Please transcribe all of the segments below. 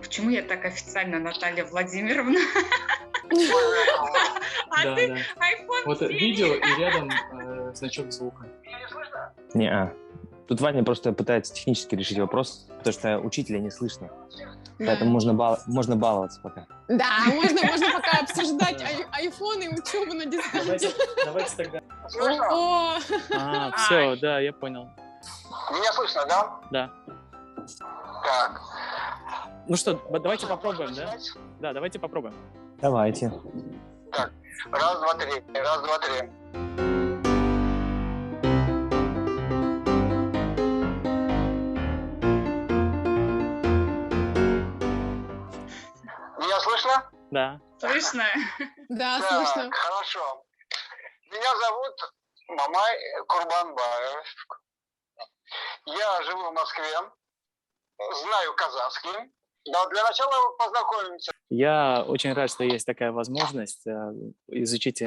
почему я так официально Наталья Владимировна? А Да, ты да. iPhone Вот 7. видео и рядом значок звука. Не-а. Тут Ваня просто пытается технически решить вопрос, потому что учителя не слышно. Да. Поэтому можно баловаться пока. Да, можно пока обсуждать айфон и учебу на дистанции. Давайте тогда. О, Все, да, я понял. Меня слышно, да? Да. Так. Ну что, давайте попробуем, да? Да, давайте попробуем. Давайте. Раз, два, три. Раз, два, три. Меня слышно? Да. Слышно? да, Так, слышно. хорошо. Меня зовут Мамай Курбанбаев. Я живу в Москве. Знаю казахский. Но для начала познакомимся. Я очень рад, что есть такая возможность изучить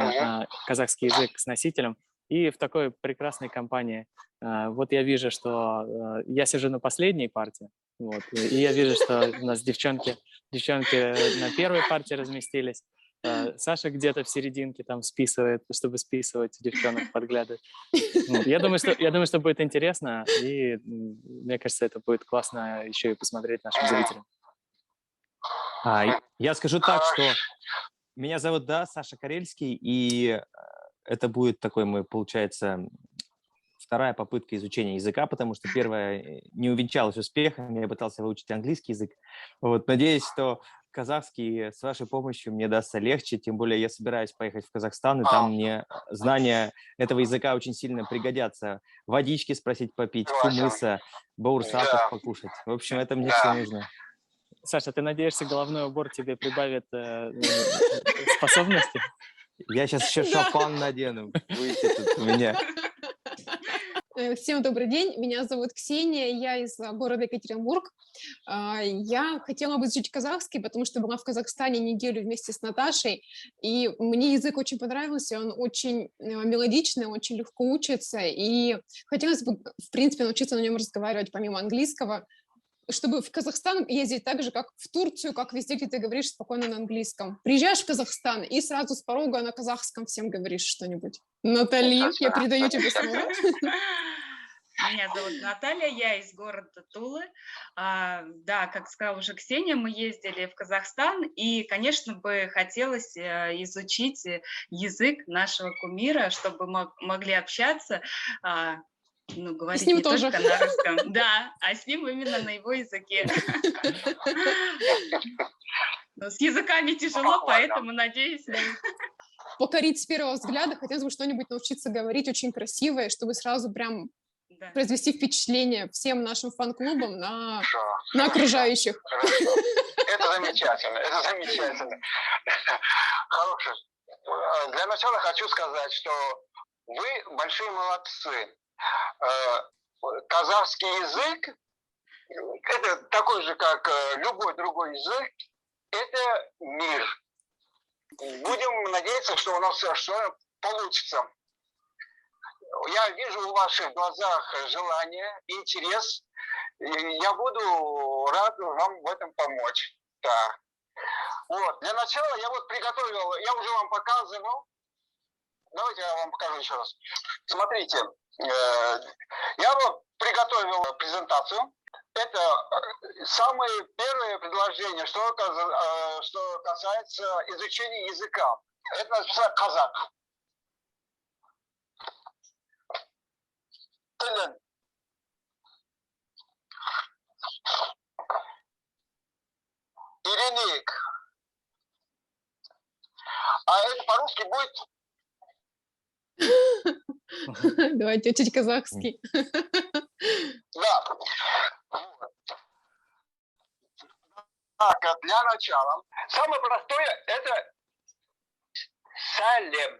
казахский язык с носителем и в такой прекрасной компании. Вот я вижу, что я сижу на последней партии, вот, и я вижу, что у нас девчонки на первой партии разместились. Саша где-то в серединке там списывает, чтобы списывать девчонок, подглядывать. Вот. Я думаю, что будет интересно, и мне кажется, это будет классно еще и посмотреть нашим зрителям. Я скажу так, что меня зовут, Саша Карельский, и это будет такой мой, получается, вторая попытка изучения языка, потому что первая не увенчалась успехом, я пытался выучить английский язык. Вот, надеюсь, что казахский с вашей помощью мне дастся легче, тем более я собираюсь поехать в Казахстан, и там мне знания этого языка очень сильно пригодятся. Водички спросить попить, кумыса, баурсатов покушать. В общем, это мне все нужно. Саша, ты надеешься, головной убор тебе прибавит способности? Я сейчас еще шапан надену. Будете тут у меня. Всем добрый день, меня зовут Ксения, я из города Екатеринбург. Я хотела бы изучить казахский, потому что была в Казахстане неделю вместе с Наташей, и мне язык очень понравился, он очень мелодичный, очень легко учится, и хотелось бы, в принципе, научиться на нем разговаривать помимо английского, чтобы в Казахстан ездить так же, как в Турцию, как везде, где ты говоришь спокойно на английском. Приезжаешь в Казахстан и сразу с порога на казахском всем говоришь что-нибудь. Натали, я передаю тебе слово. Меня зовут Наталья, я из города Тулы. Да, как сказала уже Ксения, мы ездили в Казахстан, и, конечно, бы хотелось изучить язык нашего кумира, чтобы могли общаться, говорить не тоже. только на русском, да, а с ним именно на его языке. С языками тяжело, поэтому, надеюсь... Покорить с первого взгляда, хотелось бы что-нибудь научиться говорить очень красивое, чтобы сразу прям произвести впечатление всем нашим фан-клубам на окружающих. Хорошо. Это замечательно, это замечательно. Хорошо. Для начала хочу сказать, что вы большие молодцы. Казахский язык, это такой же, как любой другой язык, это мир. Будем надеяться, что у нас все получится. Я вижу в ваших глазах желание, интерес. И я буду рад вам в этом помочь. Да. Вот. Для начала я приготовил, я уже вам показывал. Давайте я вам покажу еще раз. Смотрите, я приготовил презентацию. Это самое первое предложение, что касается изучения языка. Это называется казак. Иреник. А это по-русски будет... Давайте учить казахский. Да. Так, для начала. Самое простое это салем.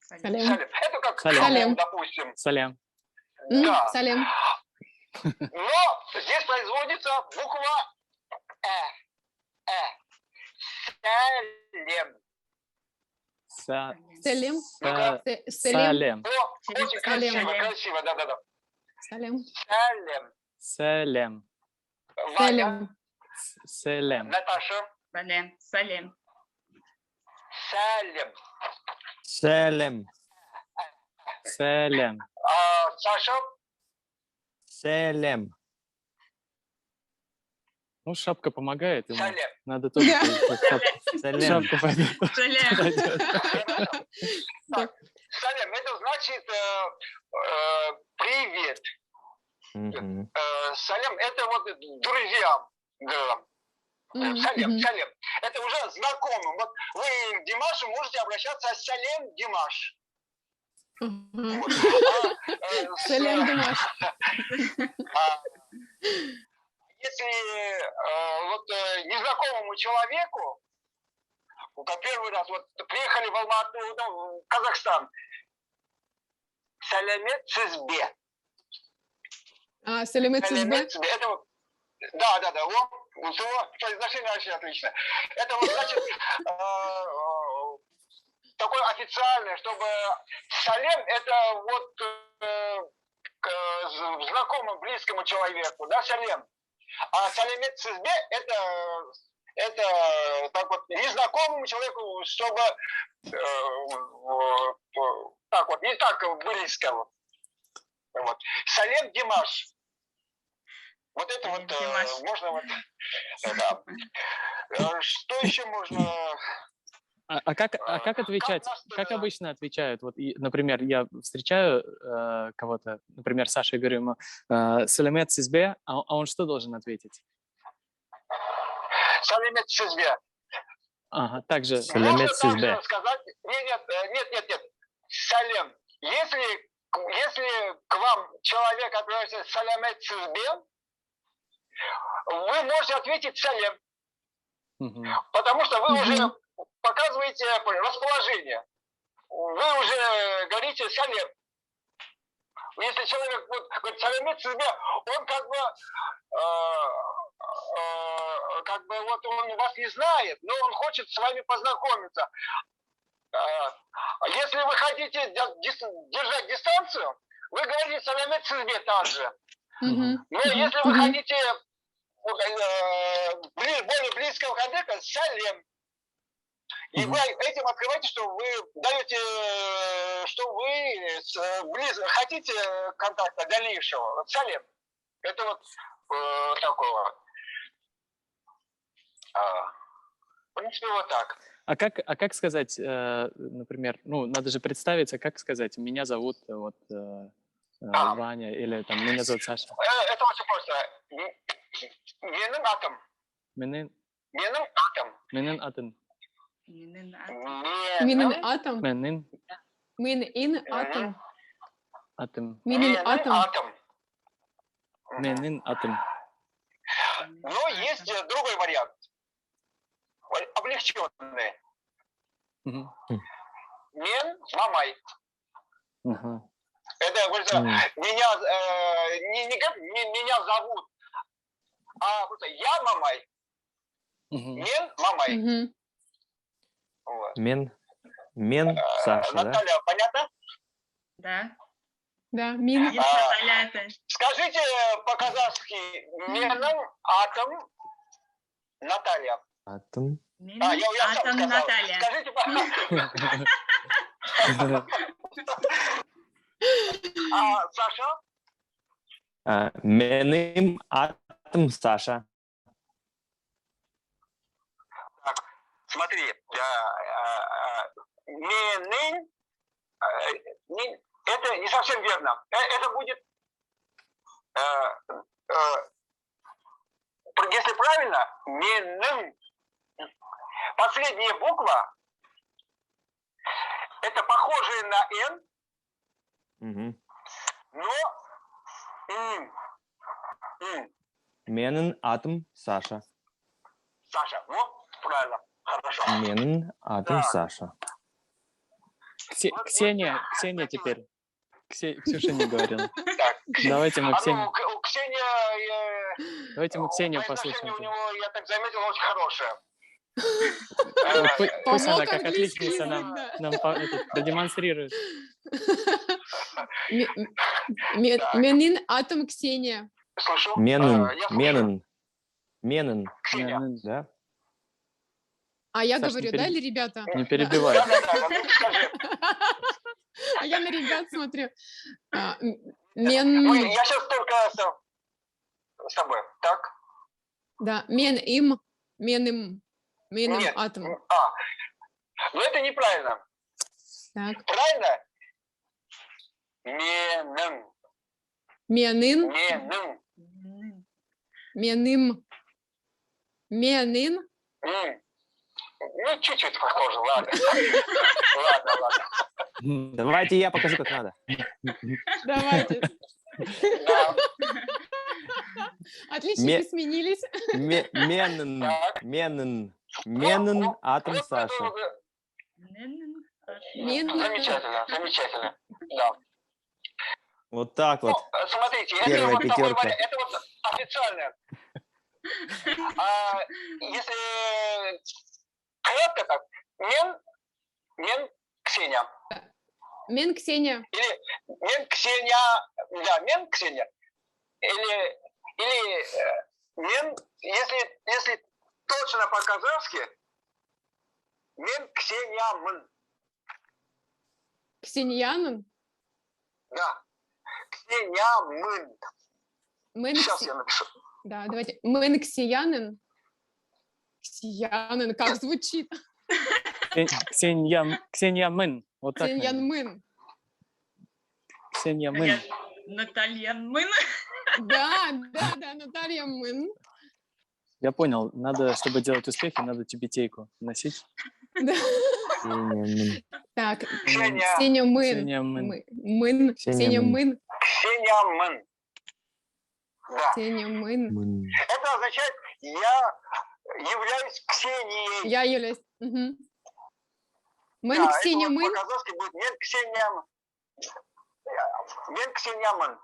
Салем. Это как Салем. допустим. Салям. Да. Салем. Но здесь производится буква Салем. Салем. Салем. Очень красиво, красиво, да. Салем. Салем. Салем. Ваня. Селем. Наташа. Салем. Салем. Салем. Селем. Селем. Саша. Селем. Ну, шапка помогает ему. Салем. Надо тоже Да. Селем. шапку пойдет. Салем. Так, Салем, это значит привет. Мгм. Салем, это вот друзьям. Да. Салем, салем. Это уже знакомым. Вот вы к Димашу можете обращаться с Салем Димаш. Мгм. Вот. Салем, Димаш. Если вот незнакомому человеку, как первый раз вот приехали в Алмату, ну, в Казахстан, Салямет Цизбе. Салемет Сизбе. Салямет Цизбе. Это вот, да, вот, у него произношение очень отлично. Это вот значит такое официальное, чтобы Салем это вот к знакомому, близкому человеку, да, Салем. А Салямет Цизбе это так вот незнакомому человеку, чтобы так вот, не так близко. Вот. Салем Димаш. Вот это Салем вот Димаш. можно вот. Да. Что еще можно? А как отвечать? Как обычно отвечают? Вот, например, я встречаю кого-то, например, Саша, и говорю ему «Салемет Сизбе», а он что должен ответить? Салемет Цизбе. Ага, также. Салемет Можно Цизбе. также сказать, нет. Салем. Если к вам человек отправится Салемет Цизбе, вы можете ответить Салем, Мгм. потому что вы Мгм. уже показываете расположение. Вы уже говорите Салем. Если человек говорит Салемет Цизбе, он как бы вот он вас не знает, но он хочет с вами познакомиться. Если вы хотите держать дистанцию, вы говорите Салямет Цизбе также. Мгм. Но если вы Мгм. хотите более близкого контакта, Салем. И вы этим открываете, что вы даете, что вы хотите контакта дальнейшего. Салем. Это вот такого. В принципе, вот так. А как сказать, например, ну, надо же представиться, как сказать, меня зовут вот Ваня, или там, меня зовут Саша. Это очень просто. Менің атым. Менин атом. атын. Менин Минин атом. Менин Минин атом. атым. Минин атом. Менин атым. Но есть другой вариант. Облегченный. Мгм. Мен Мамай. Ага. Это говорится, меня зовут, а просто я Мамай. Мгм. Мен Мамай. Мгм. Вот. Мен Саша, да? Наталья, понятно? Да. Да, мин. Есть Наталья, это Скажите по-казахски, менің атом Наталья. Атом. Менин Я сам атом сказал. Наталья. Скажите, Саша? Менің атом Саша. Смотри, менің, это не совсем верно. Это будет, если правильно, менің. Последняя буква, это похожее на «н», Мгм. но Менің атом Саша. Саша, ну, правильно, хорошо. Менің атом Так. Саша. Ксения теперь. Ксюша не говорила. Так. Давайте мы Ксению. У Ксения... Давайте мы Ксению произношение послушаем. у него, я так заметил, очень хорошее. Пусть она Помог как английский отличница язык, да. нам продемонстрирует. Менин атом Ксения. Слышу? Менің, Я слышу. менің, менің. Ксения. Да? А я Саш, говорю, не да, или ребята? Не Да. перебивай. Да, ну скажи. А я на ребят смотрю. Ну, Мен, я сейчас только с тобой, так? да, меным Нет. атом. Ну это неправильно. Так, Правильно? Меным. менын, Меным. меным, менын. Ну, чуть-чуть похоже, ладно. Ладно. Давайте я покажу, как надо. Давайте. Да. Отличники сменились. Менн, Так. менн, атом Вот Саша. это вот, Мен. замечательно, замечательно. Да. Вот так вот. Ну, смотрите, это Первая вот такой пятерка. вариант, это вот официально. А если кратко так, мен Ксения. Мен Ксения. Или мен Ксения, да, мен Ксения. Или мен, если точно по-казахски, мен Ксения Мын. Ксеньянын. Да. Ксения Мын. Мен Сейчас Кси- я напишу. Да, давайте. Мен Ксиянын. Ксиянын, как звучит? Ксения Мын. Вот так. наверное. Ксеньянмын. Ксения А Мын. я Наталья Мын. Да, Наталья Мын. Я понял. Надо, чтобы делать успехи, надо тюбетейку носить. Да. Так, Ксения. Ксения Мын. Ксения Мын. Мын. Ксения Мын. Ксения Мын. Да. Ксения Мын. Это означает, я являюсь Ксенией. Я являюсь. Мын Да, Ксения это вот Мын. по-казахски будет мен Ксения. Мен Ксения Мын.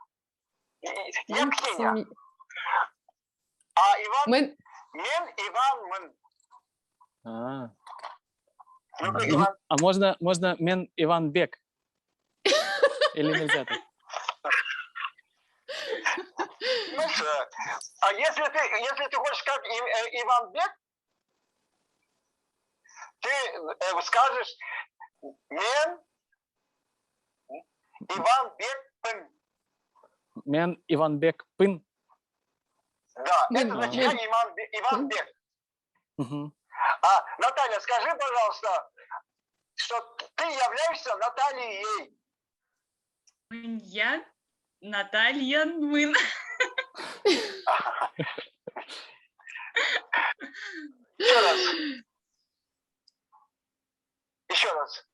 Я Мен Ксения. Ксения- А Иван, Мэн. мен Иван Мын. А. Ну-ка, Ну, Иван. а можно Мен Иван Бек? Или нельзя так? Знаешь, а если ты хочешь как Иван Бек, ты скажешь мен Иван Бек Пын. Мен Иван Бек Пын. Да, Мын, это значит я мын. Иван Бек. Мгм. А, Наталья, скажи, пожалуйста, что ты являешься Натальей. Я Наталья Мын. Еще раз. Еще раз.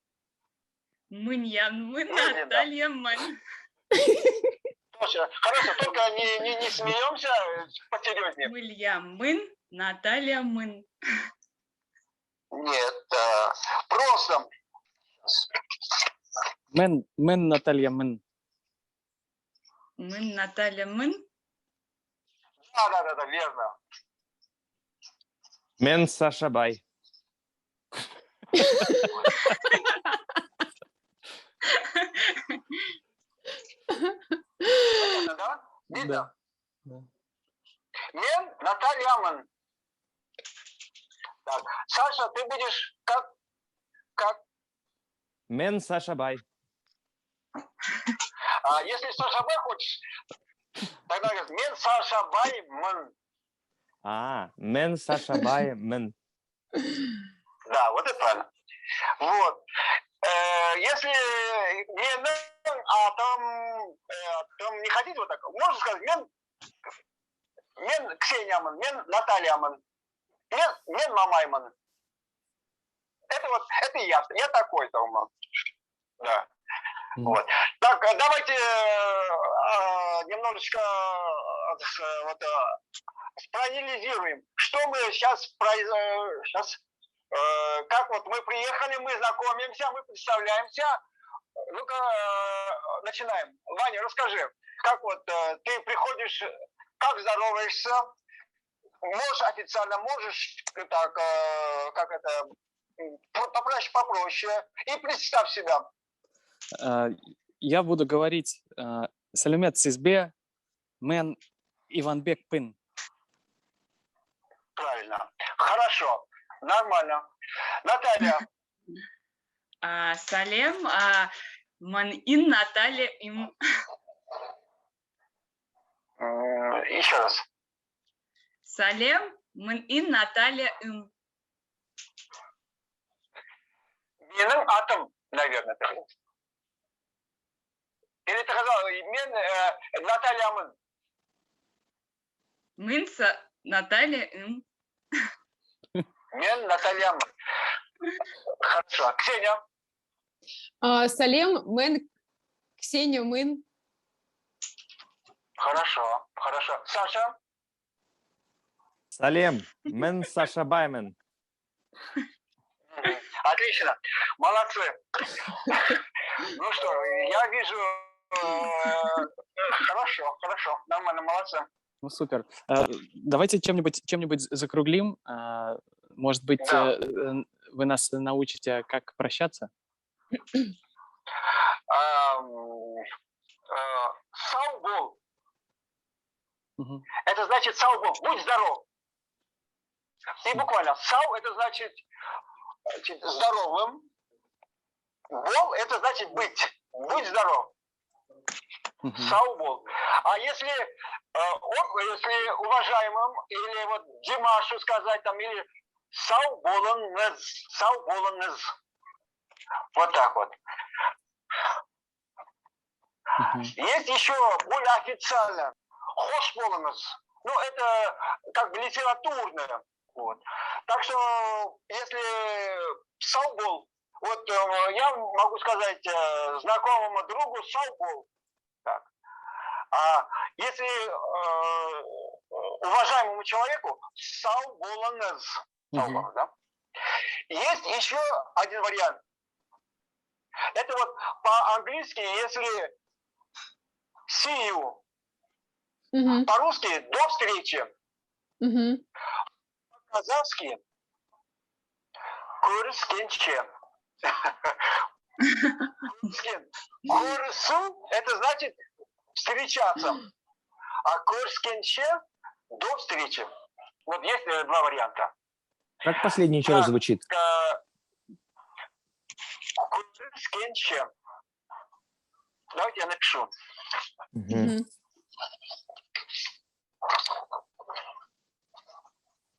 Мыньян Мын, Мын, да. Наталья Мын. Точно. Хорошо, только не смеемся посерьезнее. Мылья Мын, Наталья Мын. Нет, просто. Мен Наталья Мын. Мын, Наталья Мын. Да, верно. Мен Саша Бай. Понятно, да? Видно? Да. Мен Наталья Мын. Так, Саша, ты будешь как? Мен Саша Бай. А если Саша Бай хочешь, тогда говорит, мен Саша Бай Мын. Мен Саша Бай Мен. Да, вот это правильно. Вот. Если не мен, а там не хотите вот так, можно сказать мен Ксения Мын, мен Наталья Мын, мен Мамай Мын. Это я такой-то ума. Да. Вот. Так, давайте немножечко проанализируем, что мы сейчас как вот мы приехали, мы знакомимся, мы представляемся. Ну-ка, начинаем. Ваня, расскажи, как вот ты приходишь, как здороваешься, можешь официально, можешь так, как это, попроще, и представь себя. Я буду говорить Салюмет Сизбе, Мен Иван Бек Пын. правильно. Хорошо, нормально. Наталья. Салем, ман ин Наталья им. Еще раз. Салем, ман ин Наталья им. Менің атым, наверное, ты говоришь. Или ты сказал, мен Натальямын. Мынса Наталья им. Мен Натальямын. Хорошо. Ксения. Салем, мен, Ксения, мын. Хорошо, хорошо. Саша. Салем, мен Саша Баймен. Отлично. Молодцы. Ну что, я вижу... Хорошо, хорошо. Нормально, молодцы. Ну, супер. Давайте чем-нибудь закруглим. Может быть, Да. вы нас научите, как прощаться? Сау-бол. Мгм. Это значит сау-бол. Будь здоров. И буквально сау это значит здоровым. Бол это значит быть. Будь здоров. Мгм. Сау-бол. А если уважаемым или вот Димашу сказать там или сау-боланыз. Вот так вот. Мгм. Есть еще более официально. Хош-боланыз. Ну, это как бы литературное. Вот. Так что, если сау-бол, вот я могу сказать знакомому другу сау-бол. Так. А если уважаемому человеку сау-боланыз. Мгм. Да? Есть еще один вариант. Это вот по-английски, если see you, Мгм, по-русски до встречи, мгм. по-казахски көріскенше. Көрісу это значит встречаться, а көріскенше до встречи. Вот есть два варианта. Как последний еще раз звучит? Көріскенше. Давайте я напишу. Мгм.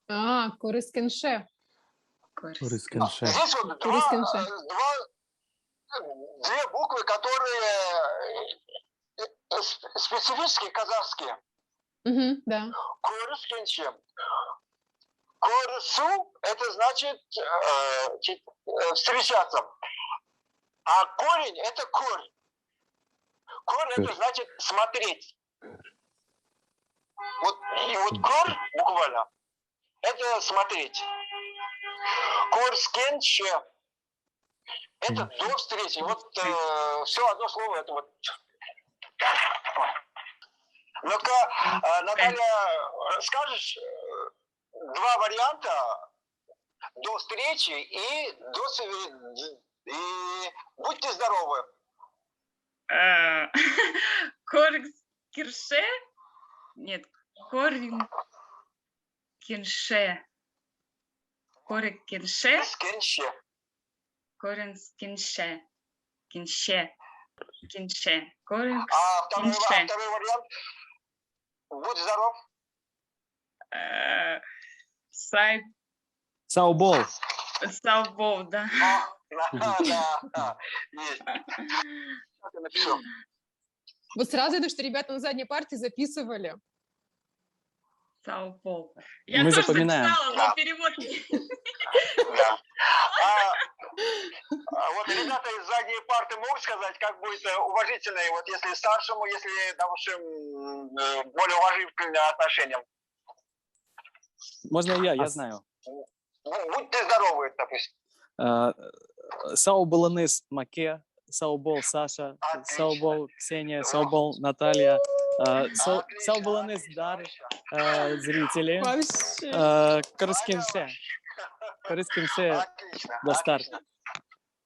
Мгм. Корыскенше. Урысканше. Здесь вот Көріскенше. две буквы, которые специфические казахские. Мгм, да. Көріскенше. Көрісу это значит встречаться. А корень это корь. Корь это значит смотреть. Вот, и вот корь буквально это смотреть. Корскенче это до встречи. Вот все одно слово это вот. Ну-ка, Наталья, скажешь два варианта до встречи и и будьте здоровы. Коркирше? Нет, коринкинше. Коринкинше? Скенче. Коринскинше. Кинше. Кинше. А второй вариант. Будь здоров. Саубол. Саубол, да. Да. Есть. Сейчас я напишу. Вот сразу видно, что ребята на задней партии записывали. Саубол. Мы тоже запоминаем. записала, Да. но перевод Да. Вот ребята из задней парты могут сказать, как будет уважительно, вот если старшему, если, допустим, более уважительное отношение. Можно я знаю. Будьте здоровы, допустим. Сауболаныз Маке, Саубол Саша, Отлично. Саубол Ксения, Саубол Наталья, Сауболаныз Дар, зрители, Вообще. Корыскинше. Корыскинше Отлично. Достар. Отлично.